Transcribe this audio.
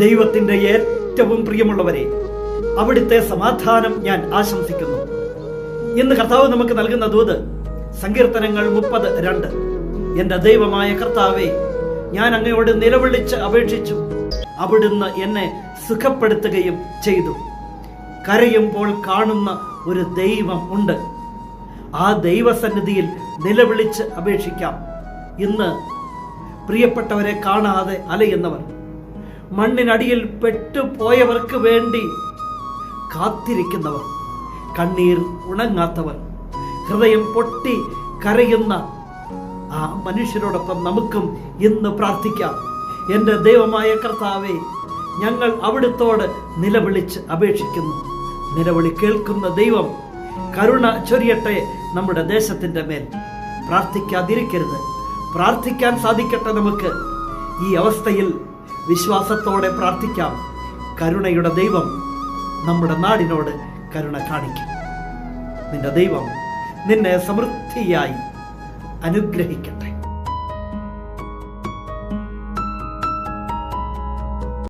ദൈവത്തിൻ്റെ ഏറ്റവും പ്രിയമുള്ളവരെ, അവിടുത്തെ സമാധാനം ഞാൻ ആശംസിക്കുന്നു. ഇന്ന് കർത്താവ് നമുക്ക് നൽകുന്ന ദൂത് സങ്കീർത്തനങ്ങൾ 30:2. എൻ്റെ ദൈവമായ കർത്താവേ, ഞാൻ അങ്ങയോട് നിലവിളിച്ച് അപേക്ഷിച്ചു, അവിടുന്ന് എന്നെ സുഖപ്പെടുത്തുകയും ചെയ്തു. കരയുമ്പോൾ കാണുന്ന ഒരു ദൈവം ഉണ്ട്. ആ ദൈവസന്നിധിയിൽ നിലവിളിച്ച് അപേക്ഷിക്കാം. ഇന്ന് പ്രിയപ്പെട്ടവരെ കാണാതെ അലയുന്നവർ, മണ്ണിനടിയിൽ പെട്ടുപോയവർക്ക് വേണ്ടി കാത്തിരിക്കുന്നവർ, കണ്ണീർ ഉണങ്ങാത്തവർ, ഹൃദയം പൊട്ടി കരയുന്ന ആ മനുഷ്യരോടൊപ്പം നമുക്കും ഇന്ന് പ്രാർത്ഥിക്കാം. എൻ്റെ ദൈവമായ കർത്താവേ, ഞങ്ങൾ അവിടുത്തോട് നിലവിളിച്ച് അപേക്ഷിക്കുന്നു. നിലവിളി കേൾക്കുന്ന ദൈവം കരുണ ചൊരിയട്ടെ നമ്മുടെ ദേശത്തിൻ്റെ മേൽ. പ്രാർത്ഥിക്കാതിരിക്കരുത്. പ്രാർത്ഥിക്കാൻ സാധിക്കട്ടെ. നമുക്ക് ഈ അവസ്ഥയിൽ വിശ്വാസത്തോടെ പ്രാർത്ഥിക്കാം. കരുണയുടെ ദൈവം നമ്മുടെ നാടിനോട് കരുണ കാണിക്കും. നിന്റെ ദൈവം നിന്നെ സമൃദ്ധിയായി അനുഗ്രഹിക്കട്ടെ.